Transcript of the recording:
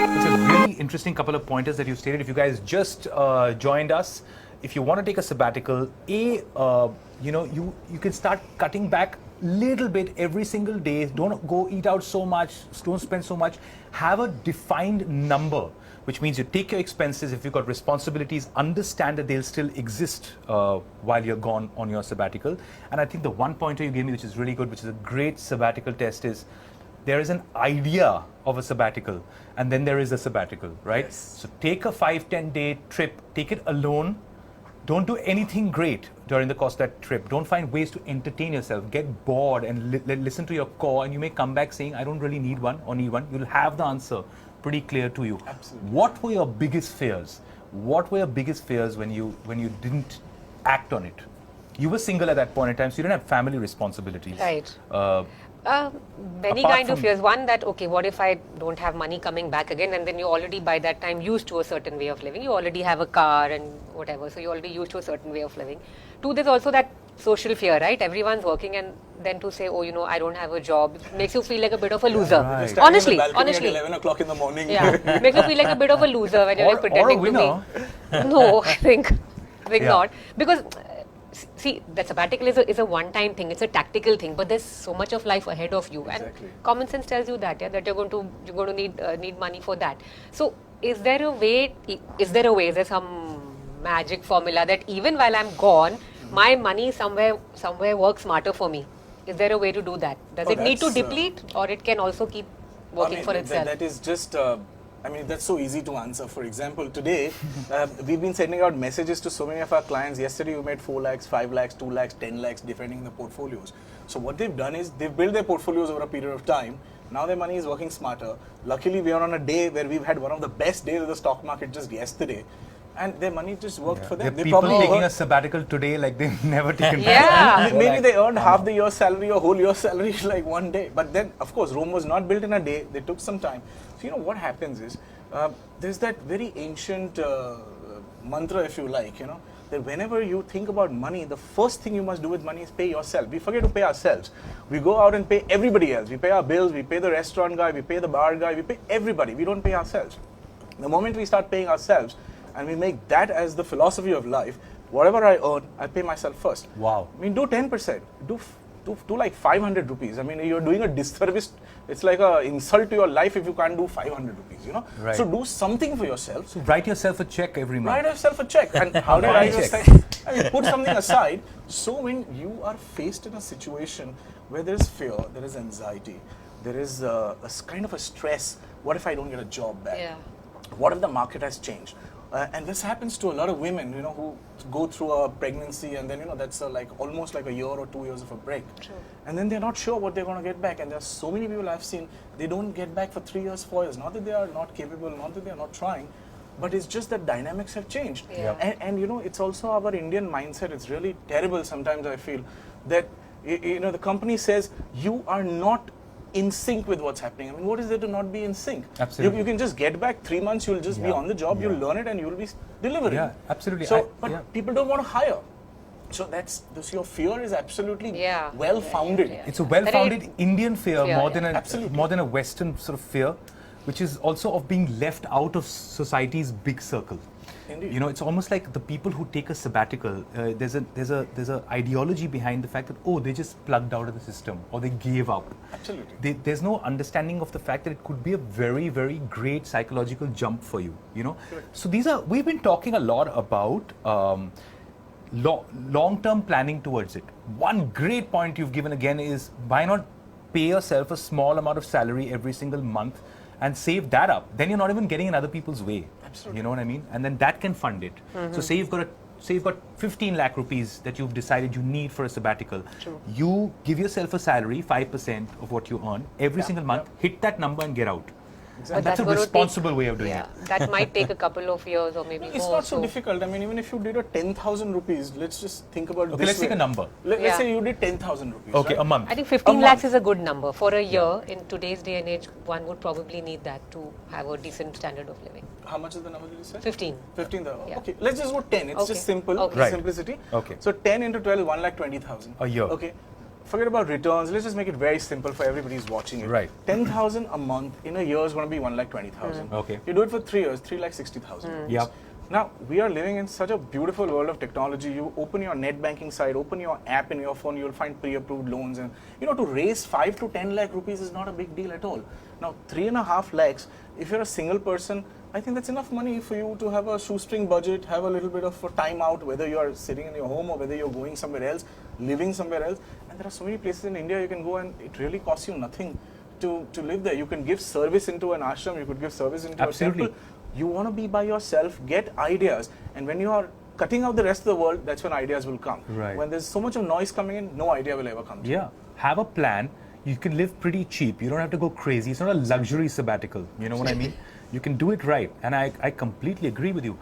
It's a really interesting couple of pointers that you stated. If you guys just joined us, if you want to take a sabbatical, you can start cutting back little bit every single day. Don't go eat out so much, don't spend so much. Have a defined number, which means you take your expenses. If you've got responsibilities, understand that they'll still exist while you're gone on your sabbatical. And I think the one pointer you gave me, which is really good, which is a great sabbatical test, is there is an idea of a sabbatical, and then there is a sabbatical, right? Yes. So take a 5-10 day trip, take it alone. Don't do anything great during the course of that trip. Don't find ways to entertain yourself. Get bored and listen to your core, and you may come back saying, I don't really need one or need one. You'll have the answer pretty clear to you. Absolutely. What were your biggest fears? What were your biggest fears when you didn't act on it? You were single at that point in time, so you didn't have family responsibilities. Right. Many Apart kind of from- fears. One, that okay, what if I don't have money coming back again? And then you already by that time used to a certain way of living. You already have a car and whatever, so you're already used to a certain way of living. Two, there's also that social fear, right? Everyone's working, and then to say, oh, I don't have a job, makes you feel like a bit of a loser. Right. Standing on the balcony Honestly. at 11 o'clock in the morning. Yeah, makes you feel like a bit of a loser when you're Or like a pretending winner. to be. No, I think Yeah. not. Because see, the sabbatical is a one-time thing. It's a tactical thing, but there's so much of life ahead of you, Exactly. and common sense tells you that that you're going to need money for that. So, is there a way? Is there some magic formula that even while I'm gone, my money somewhere works smarter for me? Is there a way to do that? Does Oh, it need to that's, deplete, or it can also keep working for itself? That is just, that's so easy to answer. For example, today, we've been sending out messages to so many of our clients. Yesterday, we made 4 lakhs, 5 lakhs, 2 lakhs, 10 lakhs, depending on the portfolios. So what they've done is they've built their portfolios over a period of time. Now their money is working smarter. Luckily, we are on a day where we've had one of the best days of the stock market just yesterday. And their money just worked for There them. are They people probably taking earned- a sabbatical today like they've never taken Yeah. Maybe they earned half the year's salary or whole year's salary like one day. But then, of course, Rome was not built in a day. They took some time. So, what happens is, there's that very ancient mantra, if you like, that whenever you think about money, the first thing you must do with money is pay yourself. We forget to pay ourselves. We go out and pay everybody else. We pay our bills, we pay the restaurant guy, we pay the bar guy, we pay everybody. We don't pay ourselves. The moment we start paying ourselves, and we make that as the philosophy of life, whatever I earn, I pay myself first. Wow. Do 10%. Do like 500 rupees. You're doing a disservice. It's like an insult to your life if you can't do 500 rupees, Right. So do something for yourself. So write yourself a check every month. Write yourself a check. And how do I write Check. yourself? Put something aside. So when you are faced in a situation where there is fear, there is anxiety, there is a kind of a stress. What if I don't get a job back? Yeah. What if the market has changed? And this happens to a lot of women, who go through a pregnancy and then, that's almost like a year or 2 years of a break. True. And then they're not sure what they're going to get back. And there's so many people I've seen, they don't get back for 3 years, 4 years. Not that they are not capable, not that they are not trying, but it's just that dynamics have changed. Yeah. And it's also our Indian mindset. It's really terrible sometimes, I feel, that, the company says, you are not in sync with what's happening. What is there to not be in sync? Absolutely. You can just get back 3 months, you'll just be Yeah. on the job, Yeah. you'll learn it, and you'll be delivering. Yeah, absolutely. So, Yeah. people don't want to hire. So your fear is absolutely Yeah. well-founded. Yeah. It's a well-founded Very Indian fear, fear, more yeah. than Absolutely. more than a Western sort of fear, which is also of being left out of society's big circle. Indeed. It's almost like the people who take a sabbatical. There's a ideology behind the fact that they just plugged out of the system or they gave up. Absolutely. There's no understanding of the fact that it could be a very, very great psychological jump for you. So we've been talking a lot about long-term planning towards it. One great point you've given again is why not pay yourself a small amount of salary every single month and save that up. Then you're not even getting in other people's way. Absolutely. You know what I mean? And then that can fund it. So say you've got 15 lakh rupees that you've decided you need for a sabbatical. True. You give yourself a salary, 5% of what you earn every single month, hit that number and get out. But That's a gonna responsible way of doing yeah, it. that might take a couple of years or maybe It's more. not so difficult. Even if you did a 10,000 rupees, let's just think about Okay, this let's way. take a number. Let's Yeah. say you did 10,000 rupees. Okay, right? a month. I think 15 A lakhs month. is a good number. For a year, in today's day and age, one would probably need that to have a decent standard of living. How much is the number that you said? 15. 15. Yeah. Okay, let's just go 10. It's Okay. just simple, Okay. Right. simplicity. Okay. So 10 into 12, 1,20,000. A year. Okay. forget about returns. Let's just make it very simple for everybody who's watching it. Right. 10,000 a month in a year is going to be 1,20,000. Okay. You do it for 3 years, 3,60,000. Yep. Now, we are living in such a beautiful world of technology. You open your net banking site, open your app in your phone, you'll find pre-approved loans. And, to raise 5 to 10 lakh rupees is not a big deal at all. Now, 3.5 lakhs, if you're a single person, I think that's enough money for you to have a shoestring budget, have a little bit of a time out, whether you're sitting in your home or whether you're going somewhere else, living somewhere else. And there are so many places in India you can go and it really costs you nothing to live there. You can give service into an ashram, you could give service into Absolutely. a temple. You want to be by yourself, get ideas, and when you are cutting out the rest of the world, that's when ideas will come. Right. When there's so much of noise coming in, no idea will ever come. Yeah. Have a plan. You can live pretty cheap. You don't have to go crazy. It's not a luxury sabbatical. You know what I mean? You can do it right. And I completely agree with you.